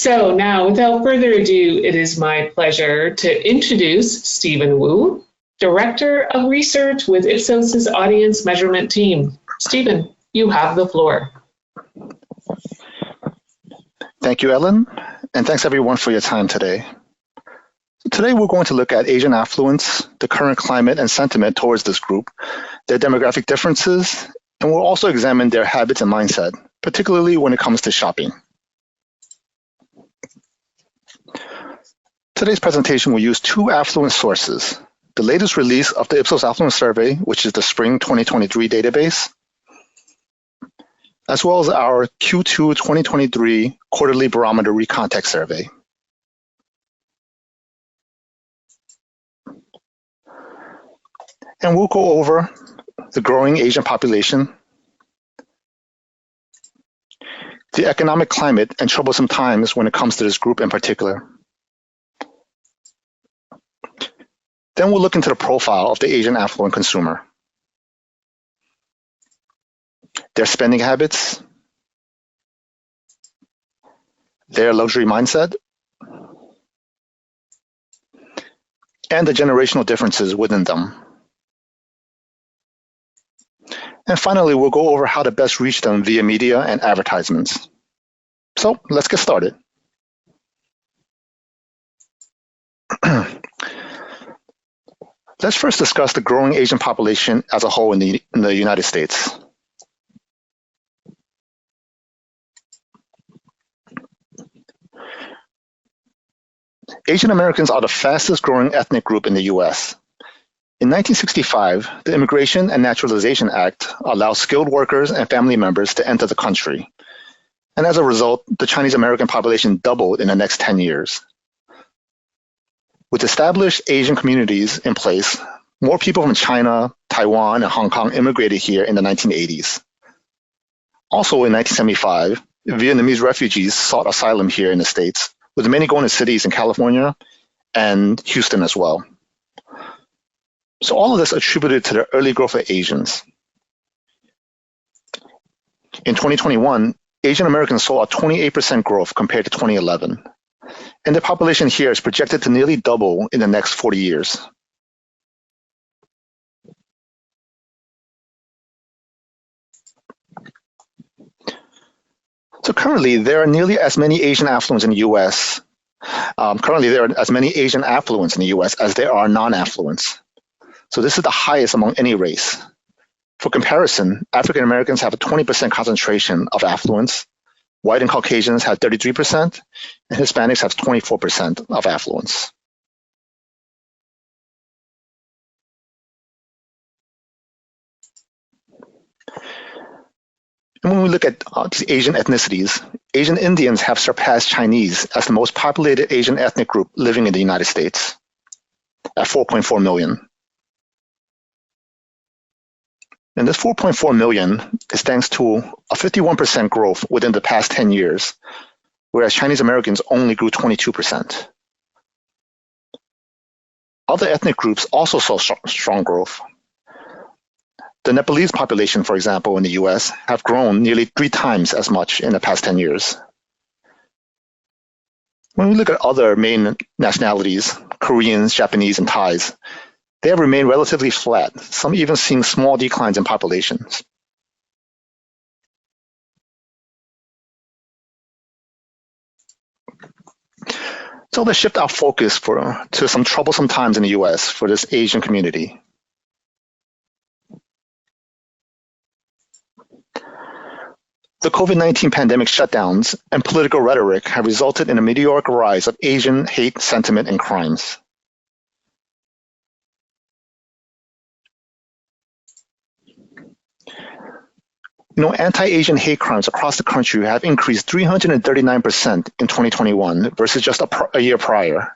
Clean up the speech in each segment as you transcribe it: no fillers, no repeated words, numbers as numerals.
So now, without further ado, it is my pleasure to introduce Stephen Wu, Director of Research with Ipsos's Audience Measurement Team. Stephen, you have the floor. Thank you, Ellen, and thanks everyone for your time today. Today we're going to look at Asian affluence, the current climate and sentiment towards this group, their demographic differences, and we'll also examine their habits and mindset, particularly when it comes to shopping. Today's presentation will use two affluence sources: the latest release of the Ipsos Affluence Survey, which is the Spring 2023 database, as well as our Q2 2023 Quarterly Barometer Recontext Survey. And we'll go over the growing Asian population, the economic climate and troublesome times when it comes to this group in particular. Then we'll look into the profile of the Asian affluent consumer, their spending habits, their luxury mindset, and the generational differences within them. And finally, we'll go over how to best reach them via media and advertisements. So let's get started. Let's first discuss the growing Asian population as a whole in the United States. Asian Americans are the fastest growing ethnic group in the US. In 1965, the Immigration and Naturalization Act allowed skilled workers and family members to enter the country. And as a result, the Chinese American population doubled in the next 10 years. With established Asian communities in place, more people from China, Taiwan, and Hong Kong immigrated here in the 1980s. Also in 1975, Vietnamese refugees sought asylum here in the States, with many going to cities in California and Houston as well. So all of this attributed to the early growth of Asians. In 2021, Asian Americans saw a 28% growth compared to 2011. And the population here is projected to nearly double in the next 40 years. So currently, there are nearly as many Asian affluents in the US. There are as many Asian affluents in the US as there are non-affluents. So this is the highest among any race. For comparison, African Americans have a 20% concentration of affluence, white and Caucasians have 33%, and Hispanics have 24% of affluence. And when we look at these Asian ethnicities, Asian Indians have surpassed Chinese as the most populated Asian ethnic group living in the United States at 4.4 million. And this 4.4 million is thanks to a 51% growth within the past 10 years, whereas Chinese Americans only grew 22%. Other ethnic groups also saw strong growth. The Nepalese population, for example, in the US, have grown nearly 3 times as much in the past 10 years. When we look at other main nationalities, Koreans, Japanese, and Thais, they have remained relatively flat, some even seeing small declines in populations. So let's shift our focus to some troublesome times in the US for this Asian community. The COVID-19 pandemic shutdowns and political rhetoric have resulted in a meteoric rise of Asian hate sentiment and crimes. Anti-Asian hate crimes across the country have increased 339% in 2021 versus just a year prior.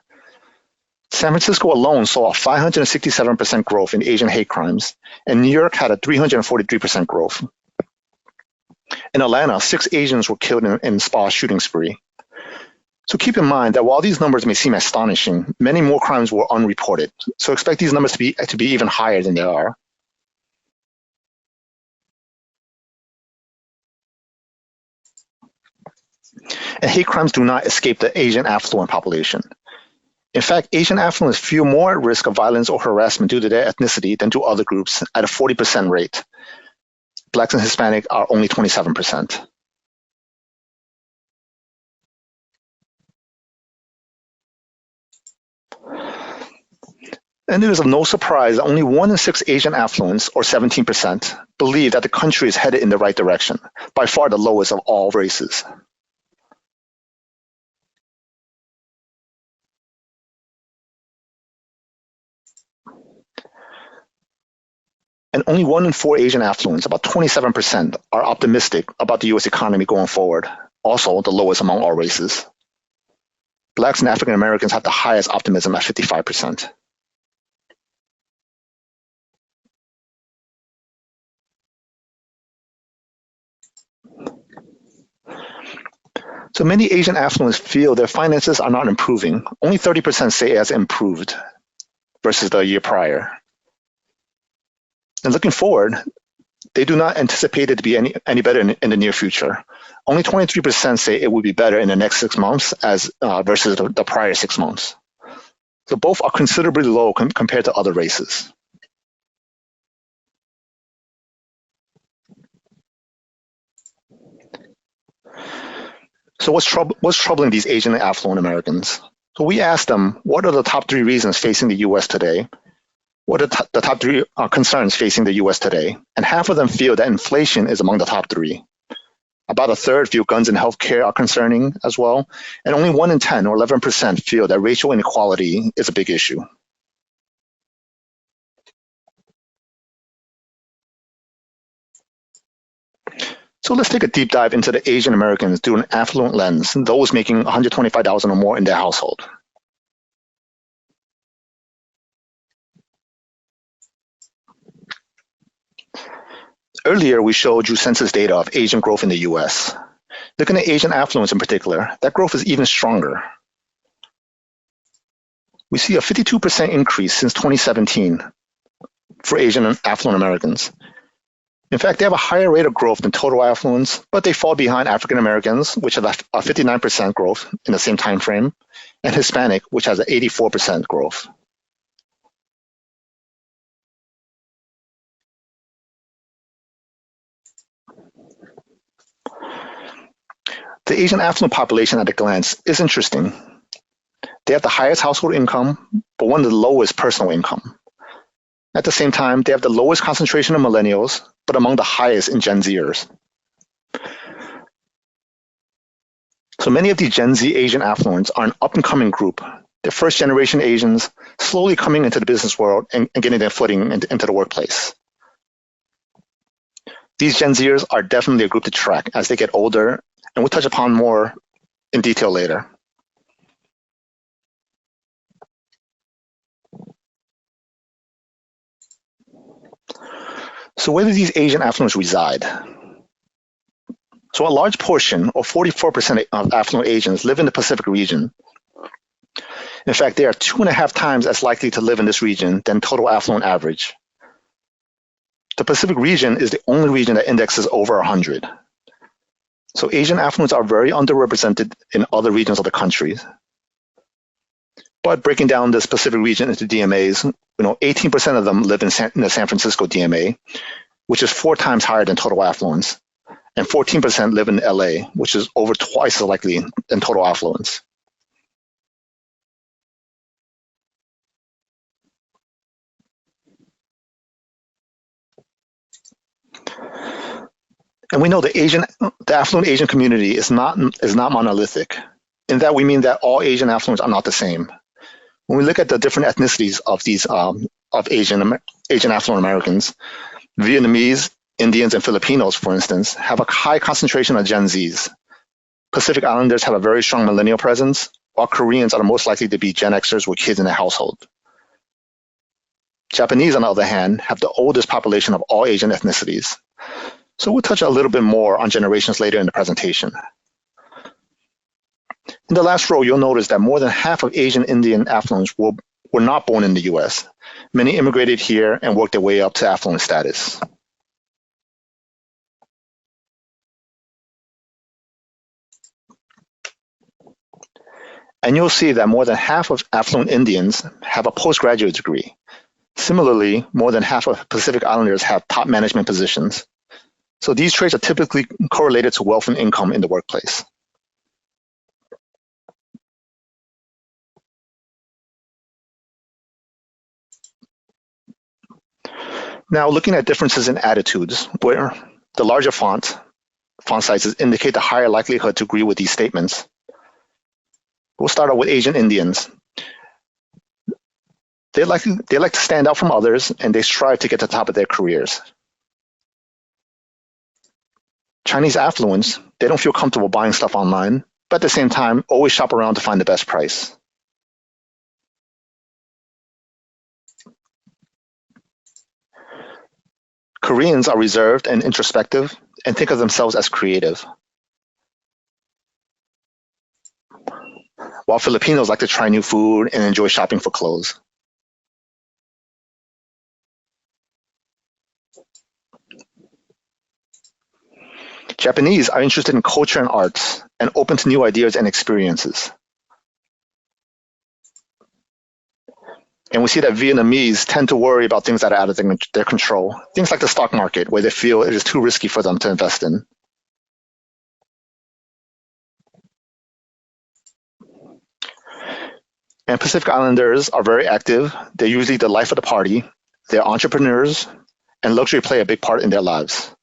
San Francisco alone saw a 567% growth in Asian hate crimes, and New York had a 343% growth. In Atlanta, 6 Asians were killed in spa shooting spree. So keep in mind that while these numbers may seem astonishing, many more crimes were unreported. So expect these numbers to be even higher than they are. And hate crimes do not escape the Asian affluent population. In fact, Asian affluents feel more at risk of violence or harassment due to their ethnicity than do other groups at a 40% rate. Blacks and Hispanic are only 27%. And it is of no surprise that only 1 in 6 Asian affluents, or 17%, believe that the country is headed in the right direction, by far the lowest of all races. And only 1 in 4 Asian affluents, about 27%, are optimistic about the US economy going forward, also the lowest among all races. Blacks and African Americans have the highest optimism at 55%. So many Asian affluents feel their finances are not improving. Only 30% say it has improved versus the year prior. And looking forward, they do not anticipate it to be any better in the near future. Only 23% say it will be better in the next 6 months as versus the prior 6 months. So both are considerably low compared to other races. So what's troubling these Asian and affluent Americans? So we asked them, what are the top 3 reasons facing the US today? What are the top 3 concerns facing the US today? And half of them feel that inflation is among the top 3. About a third feel guns and healthcare are concerning as well. And only 1 in 10 or 11% feel that racial inequality is a big issue. So let's take a deep dive into the Asian Americans through an affluent lens, those making $125,000 or more in their household. Earlier, we showed you census data of Asian growth in the US. Looking at Asian affluence in particular, that growth is even stronger. We see a 52% increase since 2017 for Asian and affluent Americans. In fact, they have a higher rate of growth than total affluence, but they fall behind African Americans, which have a 59% growth in the same time frame, and Hispanic, which has an 84% growth. The Asian affluent population at a glance is interesting. They have the highest household income, but one of the lowest personal income. At the same time, they have the lowest concentration of millennials, but among the highest in Gen Zers. So many of these Gen Z Asian affluents are an up-and-coming group. They're first-generation Asians slowly coming into the business world and getting their footing into the workplace. These Gen Zers are definitely a group to track as they get older, and we'll touch upon more in detail later. So where do these Asian affluents reside? So a large portion, or 44% of affluent Asians, live in the Pacific region. In fact, they are 2.5 times as likely to live in this region than total affluent average. The Pacific region is the only region that indexes over 100. So Asian affluents are very underrepresented in other regions of the country. But breaking down this Pacific region into DMAs, 18% of them live in the San Francisco DMA, which is 4 times higher than total affluence, and 14% live in LA, which is over twice as likely than total affluence. And we know the affluent Asian community is not monolithic. In that we mean that all Asian affluents are not the same. When we look at the different ethnicities of these Asian affluent Americans, Vietnamese, Indians, and Filipinos, for instance, have a high concentration of Gen Zs. Pacific Islanders have a very strong millennial presence, while Koreans are the most likely to be Gen Xers with kids in their household. Japanese, on the other hand, have the oldest population of all Asian ethnicities. So we'll touch a little bit more on generations later in the presentation. In the last row, you'll notice that more than half of Asian Indian affluents were not born in the US. Many immigrated here and worked their way up to affluent status. And you'll see that more than half of affluent Indians have a postgraduate degree. Similarly, more than half of Pacific Islanders have top management positions. So these traits are typically correlated to wealth and income in the workplace. Now, looking at differences in attitudes, where the larger font sizes indicate the higher likelihood to agree with these statements. We'll start out with Asian Indians. They like to stand out from others, and they strive to get to the top of their careers. Chinese affluents, they don't feel comfortable buying stuff online, but at the same time, always shop around to find the best price. Koreans are reserved and introspective and think of themselves as creative. While Filipinos like to try new food and enjoy shopping for clothes. Japanese are interested in culture and arts and open to new ideas and experiences. And we see that Vietnamese tend to worry about things that are out of their control, things like the stock market, where they feel it is too risky for them to invest in. And Pacific Islanders are very active. They're usually the life of the party. They're entrepreneurs, and luxury play a big part in their lives.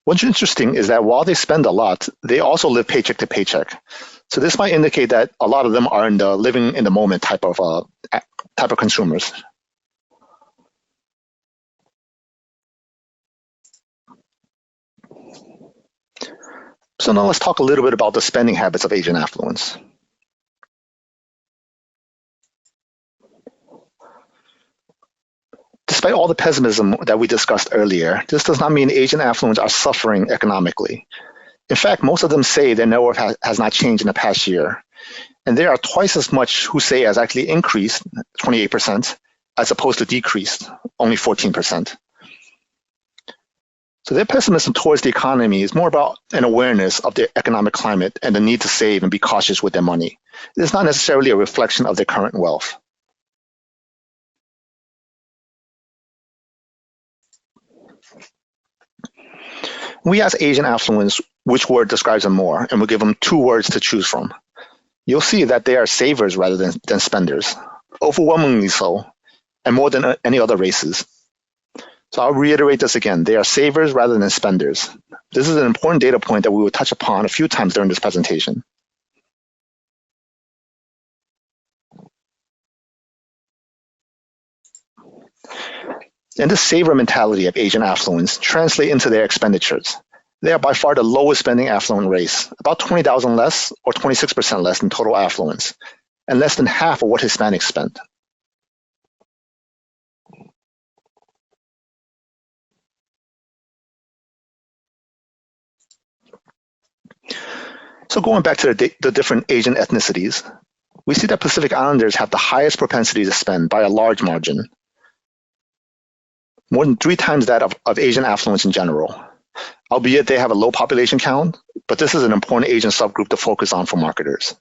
What's interesting is that while they spend a lot, they also live paycheck to paycheck. So this might indicate that a lot of them are in the living in the moment type of consumers. So now let's talk a little bit about the spending habits of Asian affluents. Despite all the pessimism that we discussed earlier, this does not mean Asian affluents are suffering economically. In fact, most of them say their net worth has not changed in the past year. And there are twice as much who say it has actually increased, 28%, as opposed to decreased, only 14%. So their pessimism towards the economy is more about an awareness of their economic climate and the need to save and be cautious with their money. It is not necessarily a reflection of their current wealth. We ask Asian affluents which word describes them more, and we'll give them 2 words to choose from. You'll see that they are savers rather than spenders, overwhelmingly so, and more than any other races. So I'll reiterate this again. They are savers rather than spenders. This is an important data point that we will touch upon a few times during this presentation. And this saver mentality of Asian affluents translate into their expenditures. They are by far the lowest spending affluent race, about 20,000 less or 26% less than total affluence, and less than half of what Hispanics spend. So going back to the different Asian ethnicities, we see that Pacific Islanders have the highest propensity to spend by a large margin, more than 3 times that of Asian affluence in general. Albeit they have a low population count, but this is an important Asian subgroup to focus on for marketers.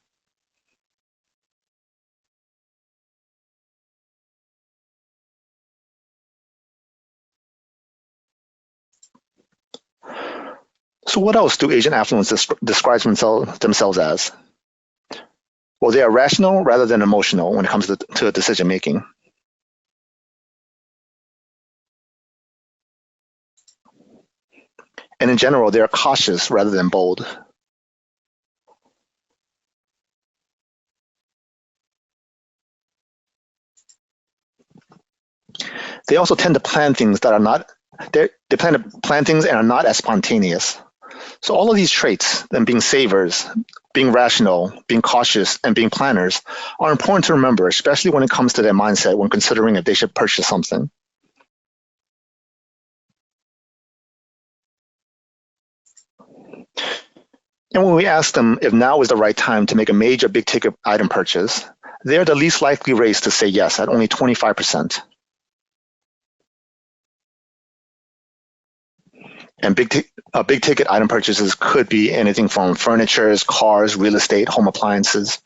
So what else do Asian affluents describe themselves as? Well, they are rational rather than emotional when it comes to decision making. And in general, they are cautious rather than bold. They also tend to plan things that are not, they plan to plan things and are not as spontaneous. So all of these traits, them being savers, being rational, being cautious, and being planners, are important to remember, especially when it comes to their mindset when considering if they should purchase something. And when we ask them if now is the right time to make a major big ticket item purchase, they're the least likely race to say yes at only 25%. And big ticket item purchases could be anything from furniture, cars, real estate, home appliances.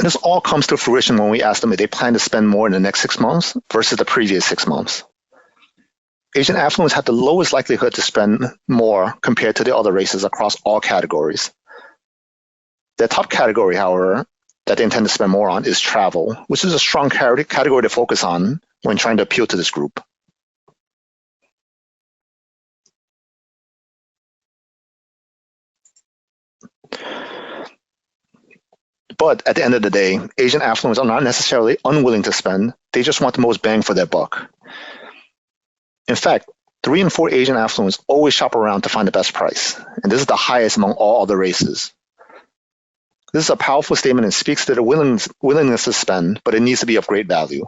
And this all comes to fruition when we ask them if they plan to spend more in the next 6 months versus the previous 6 months. Asian affluents have the lowest likelihood to spend more compared to the other races across all categories. The top category, however, that they intend to spend more on is travel, which is a strong category to focus on when trying to appeal to this group. But at the end of the day, Asian affluents are not necessarily unwilling to spend. They just want the most bang for their buck. In fact, 3 in 4 Asian affluents always shop around to find the best price, and this is the highest among all other races. This is a powerful statement and speaks to their willingness to spend, but it needs to be of great value.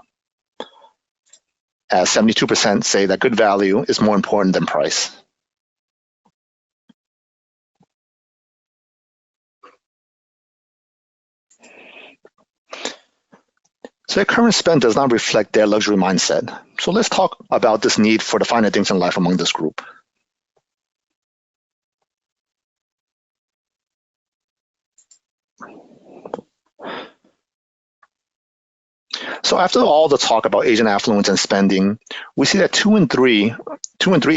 As 72% say that good value is more important than price. So their current spend does not reflect their luxury mindset. So let's talk about this need for the finer things in life among this group. So after all the talk about Asian affluence and spending, we see that 2 in 3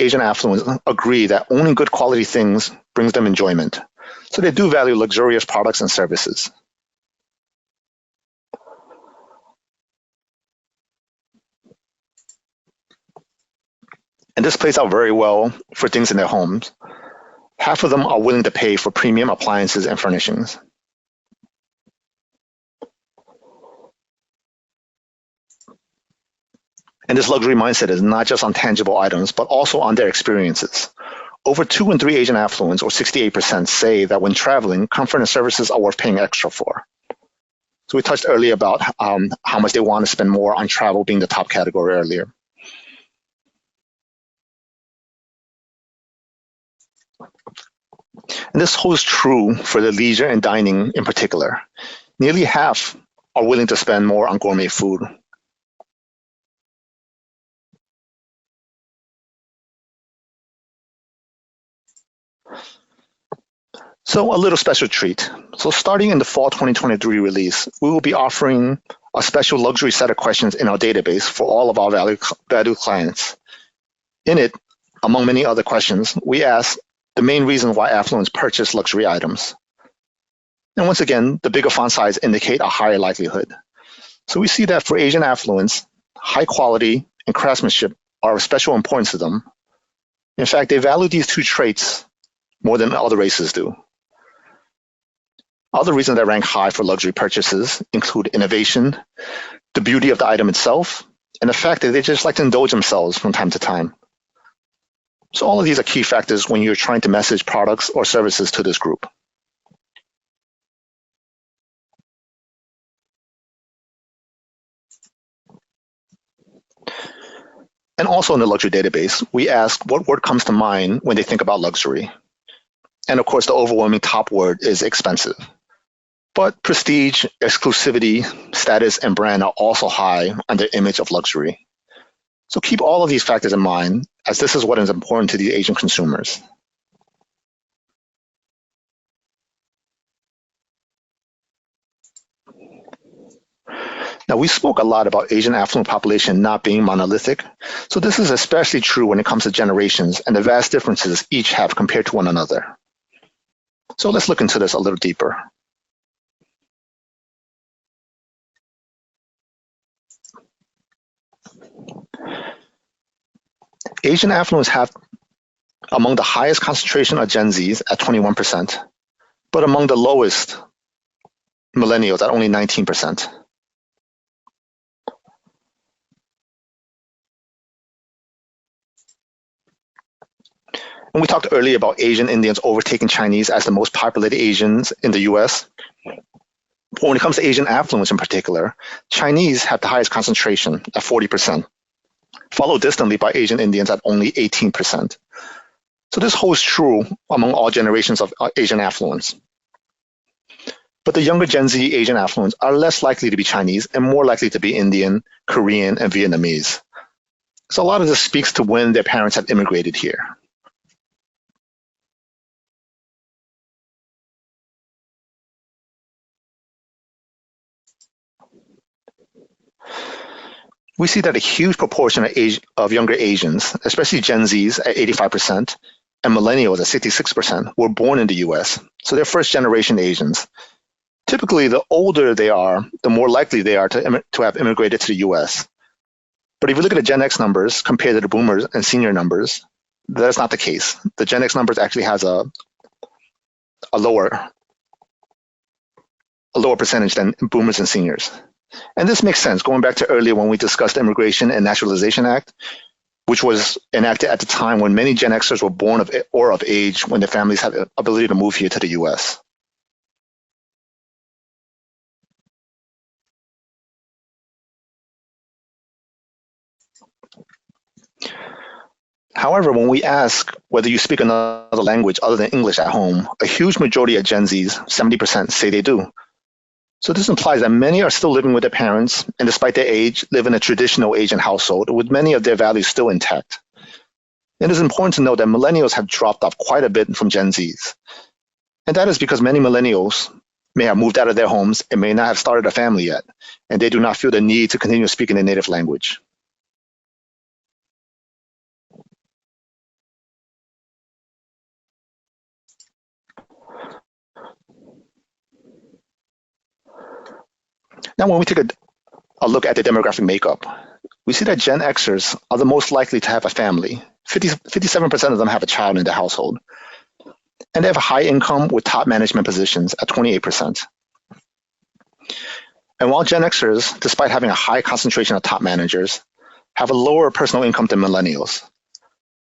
Asian affluents agree that owning good quality things brings them enjoyment. So they do value luxurious products and services. And this plays out very well for things in their homes. Half of them are willing to pay for premium appliances and furnishings. And this luxury mindset is not just on tangible items, but also on their experiences. Over 2 in 3 Asian affluents, or 68%, say that when traveling, comfort and services are worth paying extra for. So we touched earlier about how much they want to spend more on travel being the top category earlier. And this holds true for the leisure and dining in particular. Nearly half are willing to spend more on gourmet food. So a little special treat. So starting in the fall 2023 release, we will be offering a special luxury set of questions in our database for all of our valued clients. In it, among many other questions, we ask the main reason why affluents purchase luxury items. And once again, the bigger font size indicate a higher likelihood. So we see that for Asian affluents, high quality and craftsmanship are of special importance to them. In fact, they value these 2 traits more than other races do. Other reasons that rank high for luxury purchases include innovation, the beauty of the item itself, and the fact that they just like to indulge themselves from time to time. So all of these are key factors when you're trying to message products or services to this group. And also in the luxury database, we ask what word comes to mind when they think about luxury. And of course, the overwhelming top word is expensive. But prestige, exclusivity, status, and brand are also high on their image of luxury. So keep all of these factors in mind, as this is what is important to the Asian consumers. Now, we spoke a lot about Asian affluent population not being monolithic. So this is especially true when it comes to generations and the vast differences each have compared to one another. So let's look into this a little deeper. Asian affluents have among the highest concentration of Gen Zs at 21%, but among the lowest millennials at only 19%. And we talked earlier about Asian Indians overtaking Chinese as the most populated Asians in the US. But when it comes to Asian affluence in particular, Chinese have the highest concentration at 40%, followed distantly by Asian Indians at only 18%. So this holds true among all generations of Asian affluence. But the younger Gen Z Asian affluents are less likely to be Chinese and more likely to be Indian, Korean, and Vietnamese. So a lot of this speaks to when their parents have immigrated here. we see that a huge proportion of younger Asians, especially Gen Zs at 85%, and millennials at 66%, were born in the US. So they're first generation Asians. Typically, the older they are, the more likely they are to have immigrated to the US. But if you look at the Gen X numbers compared to the boomers and senior numbers, that's not the case. The Gen X numbers actually has a lower percentage than boomers and seniors. And this makes sense, going back to earlier when we discussed the Immigration and Naturalization Act, which was enacted at the time when many Gen Xers were born or of age when their families had the ability to move here to the US. However, when we ask whether you speak another language other than English at home, a huge majority of Gen Zs, 70%, say they do. So this implies that many are still living with their parents, and despite their age, live in a traditional Asian household with many of their values still intact. It is important to note that millennials have dropped off quite a bit from Gen Zs. And that is because many millennials may have moved out of their homes and may not have started a family yet, and they do not feel the need to continue speaking their native language. Now, when we take a look at the demographic makeup, we see that Gen Xers are the most likely to have a family. 57% of them have a child in their household. And they have a high income with top management positions at 28%. And while Gen Xers, despite having a high concentration of top managers, have a lower personal income than millennials.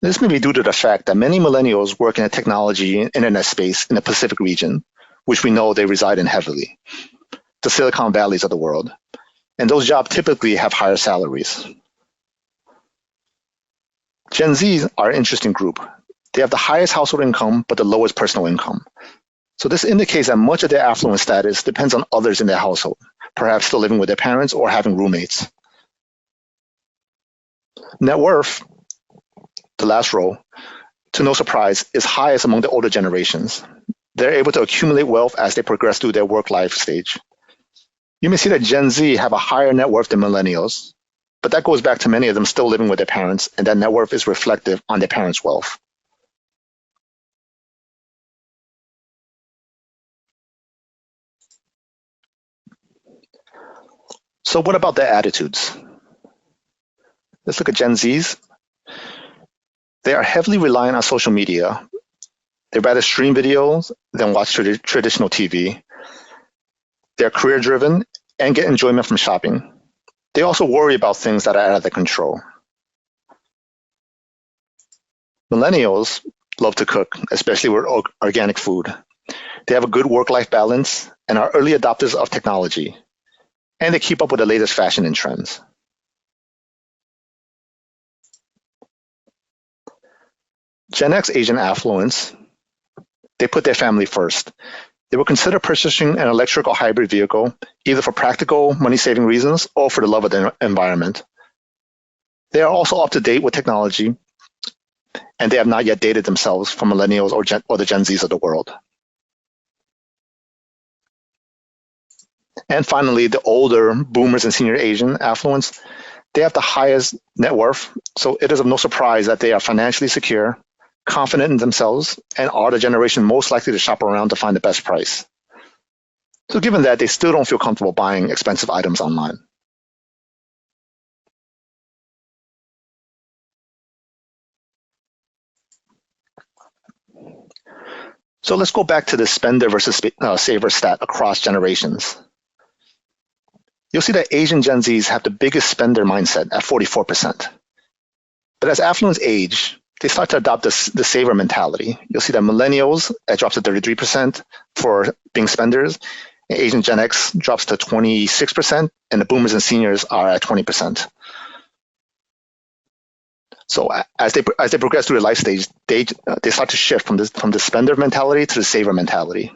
This may be due to the fact that many millennials work in the technology and internet space in the Pacific region, which we know they reside in heavily, the Silicon Valleys of the world. And those jobs typically have higher salaries. Gen Zs are an interesting group. They have the highest household income, but the lowest personal income. So this indicates that much of their affluent status depends on others in their household, perhaps still living with their parents or having roommates. Net worth, the last row, to no surprise, is highest among the older generations. They're able to accumulate wealth as they progress through their work-life stage. You may see that Gen Z have a higher net worth than millennials, but that goes back to many of them still living with their parents, and that net worth is reflective on their parents' wealth. So what about their attitudes? Let's look at Gen Zs. They are heavily reliant on social media. They rather stream videos than watch traditional TV. They're career-driven and get enjoyment from shopping. They also worry about things that are out of their control. Millennials love to cook, especially with organic food. They have a good work-life balance and are early adopters of technology. And they keep up with the latest fashion and trends. Gen X Asian affluence, they put their family first. They will consider purchasing an electric or hybrid vehicle, either for practical money-saving reasons or for the love of the environment. They are also up to date with technology, and they have not yet dated themselves from millennials or the Gen Zs of the world. And finally, the older boomers and senior Asian affluence, they have the highest net worth, so it is of no surprise that they are financially secure, confident in themselves, and are the generation most likely to shop around to find the best price. So given that, they still don't feel comfortable buying expensive items online. So let's go back to the spender versus saver stat across generations. You'll see that Asian Gen Zs have the biggest spender mindset at 44%. But as affluence age, they start to adopt the saver mentality. You'll see that millennials, that drops to 33% for being spenders. And Asian Gen X drops to 26%, and the boomers and seniors are at 20%. So as they progress through the life stage, they start to shift from the spender mentality to the saver mentality.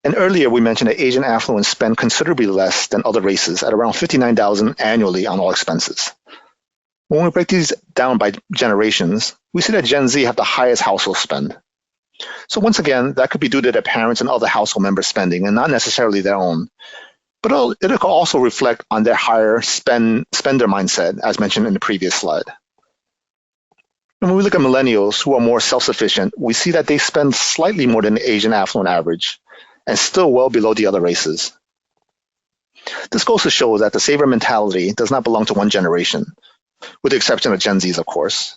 And earlier we mentioned that Asian affluents spend considerably less than other races at around $59,000 annually on all expenses. When we break these down by generations, we see that Gen Z have the highest household spend. So once again, that could be due to their parents and other household members spending and not necessarily their own. But it could also reflect on their higher spender mindset, as mentioned in the previous slide. And when we look at millennials who are more self-sufficient, we see that they spend slightly more than the Asian affluent average and still well below the other races. This goes to show that the saver mentality does not belong to one generation, with the exception of Gen Zs, of course.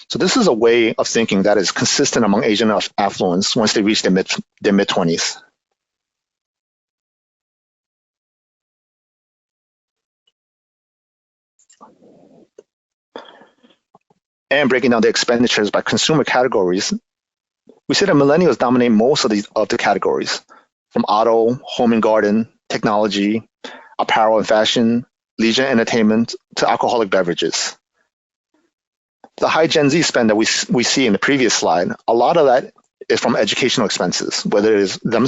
So this is a way of thinking that is consistent among Asian affluents once they reach their mid-20s. And breaking down the expenditures by consumer categories, we see that millennials dominate most of the categories, from auto, home and garden, technology, apparel and fashion, leisure and entertainment, to alcoholic beverages. The high Gen Z spend that we see in the previous slide, a lot of that is from educational expenses, whether it is them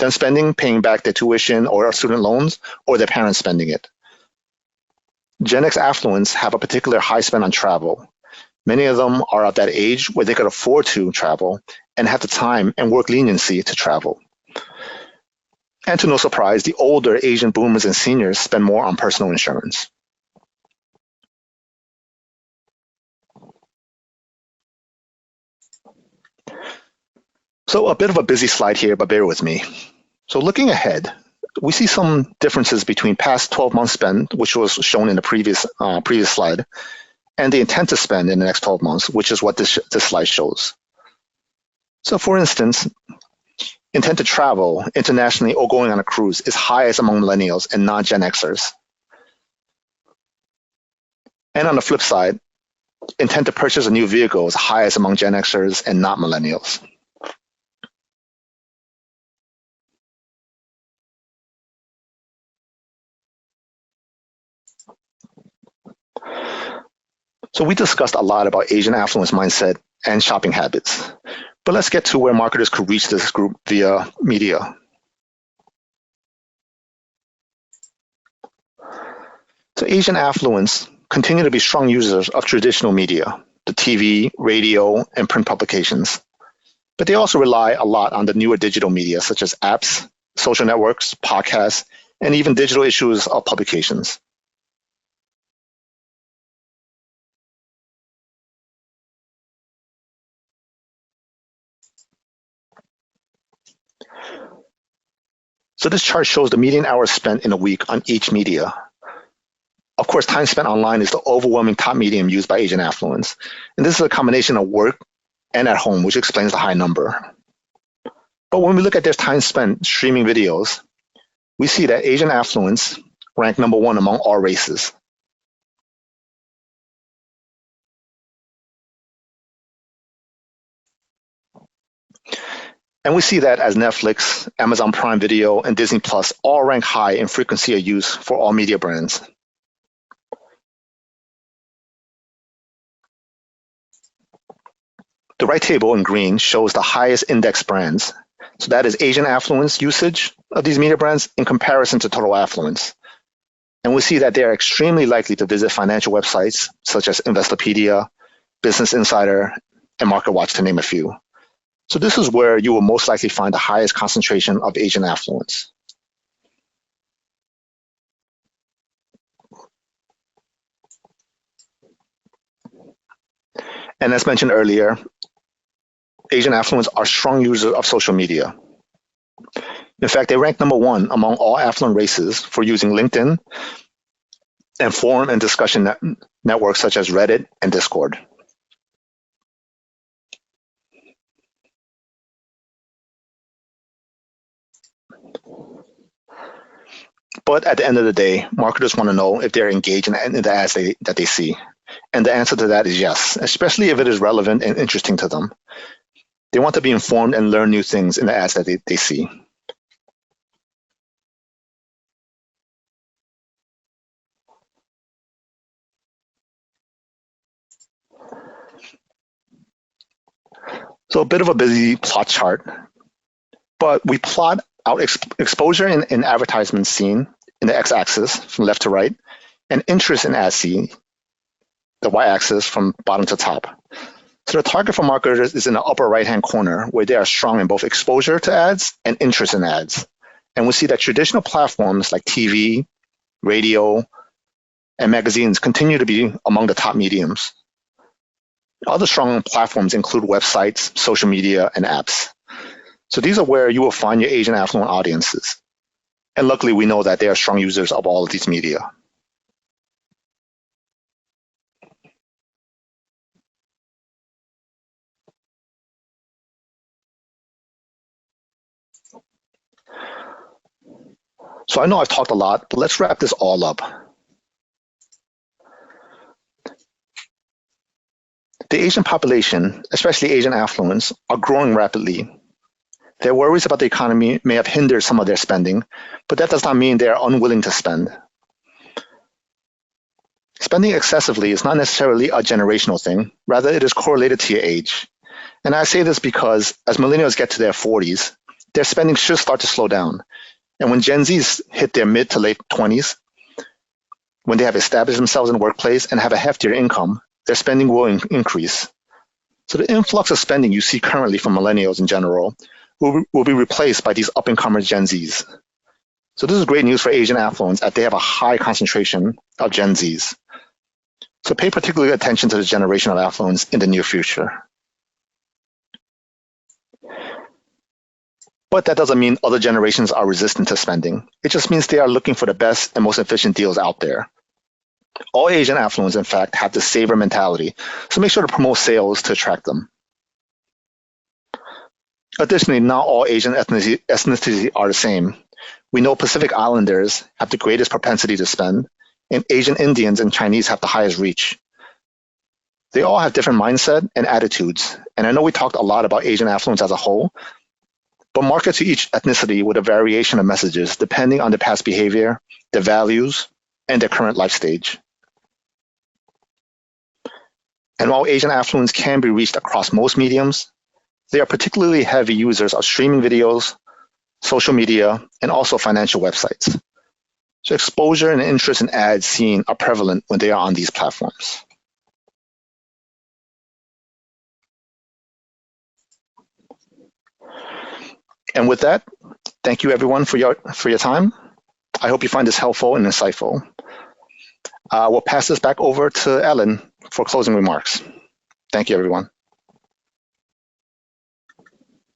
spending, paying back their tuition or student loans, or their parents spending it. Gen X affluents have a particular high spend on travel. Many of them are at that age where they could afford to travel and have the time and work leniency to travel. And to no surprise, the older Asian boomers and seniors spend more on personal insurance. So a bit of a busy slide here, but bear with me. So looking ahead, we see some differences between past 12-month spend, which was shown in the previous slide, and the intent to spend in the next 12 months, which is what this slide shows. So for instance, intent to travel internationally or going on a cruise is highest among millennials and non-Gen Xers. And on the flip side, intent to purchase a new vehicle is highest among Gen Xers and not millennials. So we discussed a lot about Asian affluence mindset and shopping habits, but let's get to where marketers could reach this group via media. So Asian affluents continue to be strong users of traditional media, the TV, radio, and print publications, but they also rely a lot on the newer digital media such as apps, social networks, podcasts, and even digital issues of publications. So this chart shows the median hours spent in a week on each media. Of course, time spent online is the overwhelming top medium used by Asian affluents. And this is a combination of work and at home, which explains the high number. But when we look at their time spent streaming videos, we see that Asian affluents rank #1 among all races. And we see that as Netflix, Amazon Prime Video, and Disney Plus all rank high in frequency of use for all media brands. The right table in green shows the highest index brands. So that is Asian affluence usage of these media brands in comparison to total affluence. And we see that they are extremely likely to visit financial websites such as Investopedia, Business Insider, and MarketWatch, to name a few. So this is where you will most likely find the highest concentration of Asian affluence. And as mentioned earlier, Asian affluents are strong users of social media. In fact, they rank #1 among all affluent races for using LinkedIn and forum and discussion networks such as Reddit and Discord. But at the end of the day, marketers want to know if they're engaged in the ads that they see. And the answer to that is yes, especially if it is relevant and interesting to them. They want to be informed and learn new things in the ads that they see. So a bit of a busy plot chart, but we plot out exposure in advertisements seen in the x-axis from left to right, and interest in ads seen, the y-axis from bottom to top. So the target for marketers is in the upper right-hand corner, where they are strong in both exposure to ads and interest in ads. And we see that traditional platforms like TV, radio, and magazines continue to be among the top mediums. Other strong platforms include websites, social media, and apps. So these are where you will find your Asian affluent audiences. And luckily, we know that they are strong users of all of these media. So I know I've talked a lot, but let's wrap this all up. The Asian population, especially Asian affluents, are growing rapidly. Their worries about the economy may have hindered some of their spending, but that does not mean they are unwilling to spend. Spending excessively is not necessarily a generational thing, rather it is correlated to your age. And I say this because as millennials get to their 40s, their spending should start to slow down. And when Gen Zs hit their mid to late 20s, when they have established themselves in the workplace and have a heftier income, their spending will increase. So the influx of spending you see currently from millennials in general will be replaced by these up-and-comers Gen Zs. So this is great news for Asian affluents as they have a high concentration of Gen Zs. So pay particular attention to this generation of affluents in the near future. But that doesn't mean other generations are resistant to spending. It just means they are looking for the best and most efficient deals out there. All Asian affluents, in fact, have the saver mentality, so make sure to promote sales to attract them. Additionally, not all Asian ethnicities are the same. We know Pacific Islanders have the greatest propensity to spend, and Asian Indians and Chinese have the highest reach. They all have different mindset and attitudes, and I know we talked a lot about Asian affluence as a whole, but market to each ethnicity with a variation of messages depending on their past behavior, their values, and their current life stage. And while Asian affluents can be reached across most mediums, they are particularly heavy users of streaming videos, social media, and also financial websites. So exposure and interest in ads seen are prevalent when they are on these platforms. And with that, thank you everyone for your time. I hope you find this helpful and insightful. We'll pass this back over to Ellen for closing remarks. Thank you, everyone.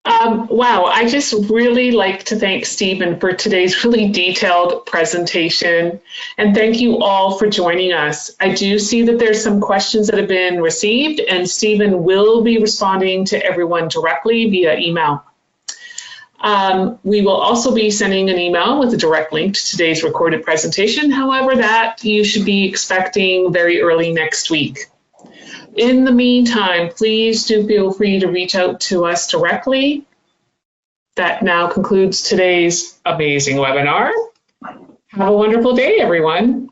Wow, I just really like to thank Stephen for today's really detailed presentation. And thank you all for joining us. I do see that there's some questions that have been received, and Stephen will be responding to everyone directly via email. We will also be sending an email with a direct link to today's recorded presentation. However, that you should be expecting very early next week. In the meantime, please do feel free to reach out to us directly. That now concludes today's amazing webinar. Have a wonderful day, everyone.